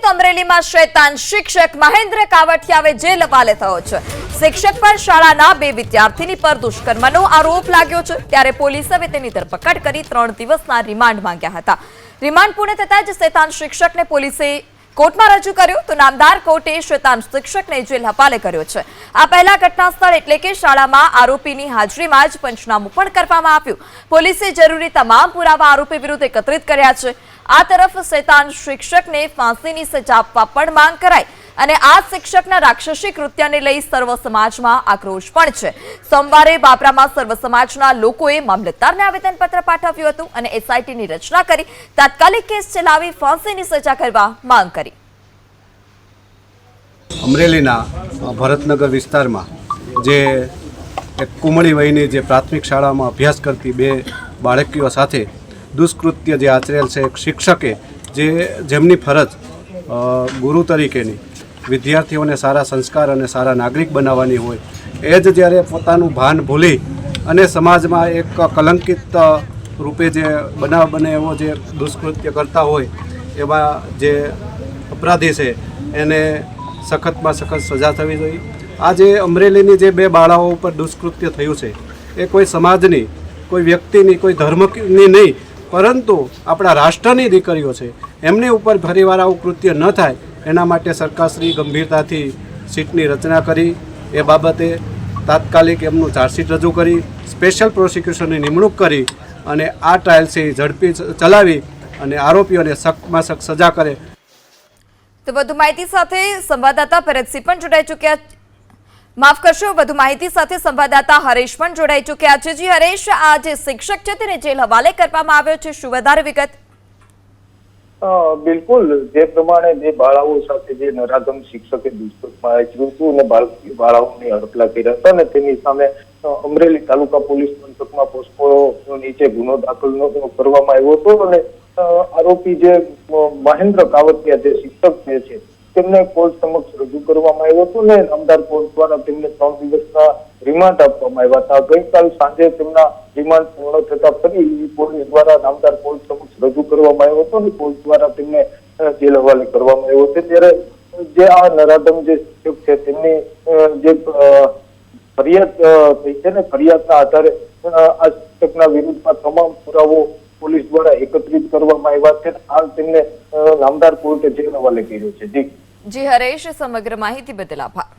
તો અમરેલીમાં શૈતાન શિક્ષક મહેન્દ્ર કાવઠિયા જેલ હવાલે થયો છે। શિક્ષક પર શાળાના 2 વિદ્યાર્થીની પર દુષ્કર્મનો આરોપ લાગ્યો છે, ત્યારે પોલીસે તેની ધરપકડ કરી 3 દિવસના રિમાન્ડ માંગ્યા હતા। રિમાન્ડ પૂર્ણ થતાં જ શૈતાન શિક્ષકને પોલીસે કોર્ટમાં રજૂ કર્યો તો નામદાર કોર્ટે શૈતાન શિક્ષકને જેલ હવાલે કર્યો છે। આ પહેલા ઘટના સ્થળ એટલે કે શાળામાં આરોપીની હાજરીમાં જ પંચનામું પણ કરવામાં આવ્યું। પોલીસે જરૂરી તમામ પુરાવા આરોપી વિરુદ્ધ એકત્રિત કર્યા છે। આ તરફ શૈતાન શિક્ષકને ફાંસીની સજા આપવા પણ માંગ કરાઈ અને આ શિક્ષકના રાક્ષસી કૃત્યને લઈ સર્વ સમાજમાં આક્રોશ પણ છે। સોમવારે બાબરામાં સર્વ સમાજના લોકોએ મામલતદારને આવેદનપત્ર પાઠવ્યું હતું અને એસઆઈટીની રચના કરી તાત્કાલિક કેસ ચલાવી ફાંસીની સજા કરવા માંગ કરી। અમરેલીના ભરતનગર વિસ્તારમાં જે એક કુમળી વયની જે પ્રાથમિક શાળામાં અભ્યાસ કરતી 2 બાળકીઓ સાથે દુષ્કૃત્ય જે આચરેલ છે, એક શિક્ષકે જેમની ફરજ ગુરુ તરીકેની વિદ્યાર્થીઓને સારા સંસ્કાર અને સારા નાગરિક બનાવવાની હોય, એ જ જ્યારે પોતાનું ભાન ભૂલી અને સમાજમાં એક કલંકિત રૂપે જે બનાવ બને એવો જે દુષ્કૃત્ય કરતા હોય એવા જે અપરાધી છે એને સખતમાં સખત સજા થવી જોઈએ। આજે અમરેલીની જે 2 બાળાઓ ઉપર દુષ્કૃત્ય થયું છે એ કોઈ સમાજની, કોઈ વ્યક્તિની, કોઈ ધર્મની નહીં, પરંતુ આપણા રાષ્ટ્રની દીકરીઓ છે, એમની ઉપર ફરીવાર આવું કૃત્ય ન થાય એના માટે સરકારશ્રી ગંભીરતાથી સીટની રચના કરી એ બાબતે તાત્કાલિક એમનું ચાર્જશીટ રજૂ કરી સ્પેશિયલ પ્રોસિક્યુશનની નિમણૂક કરી અને આ ટ્રાયલ છે ઝડપી ચલાવી અને આરોપીઓને સખ્તમાં સખ્ત સજા કરે। તો વધુ માહિતી સાથે સંવાદદાતા ભરતસિંહ પણ જોડાઈ ચૂક્યા, માફ કરશો, વધુ માહિતી સાથે સંવાદદાતા હરેશ પણ જોડાઈ ચૂક્યા છે। જી હરેશ, આ જે શિક્ષક છે તેને જેલ હવાલે કરવામાં આવ્યો છે, શું વધારે વિગત? બિલકુલ, જે પ્રમાણે 2 બાળાઓ સાથે જે નરાધમ શિક્ષકે દુષ્કર્મ આચર્યું હતું અને બાળાઓની હડપલા કર્યા હતા અને તેની સામે અમરેલી તાલુકા પોલીસ મથકમાં પોસ્કો નીચે ગુનો દાખલ કરવામાં આવ્યો હતો અને આરોપી જે મહેન્દ્ર કાવઠિયા જે શિક્ષક છે તેમને કોર્ટ સમક્ષ રજૂ કરવામાં આવ્યો હતો અને નામદાર કોર્ટ દ્વારા તેમને 3 દિવસના રિમાન્ડ આપવામાં આવ્યા હતા। ગઈકાલ સાંજે તેમના રિમાન્ડ પૂર્ણ થતા ફરી પોલીસ દ્વારા નામદાર કોર્ટ સમક્ષ રજૂ કરવામાં આવ્યો હતો અને કોર્ટ દ્વારા તેમને જેલ હવાલે કરવામાં આવ્યો છે। ત્યારે જે આ નરાધમ જે શિક્ષક છે તેમની જે ફરિયાદ થઈ છે ને, ફરિયાદના આધારે આ શિક્ષકના વિરુદ્ધમાં તમામ પુરાવો પોલીસ દ્વારા એકત્રિત કરવામાં આવ્યા છે। હાલ તેમને નામદાર કોર્ટે જેલ હવાલે કર્યો છે। જી હરેશ, સમગ્ર માહિતી બદલ આભાર।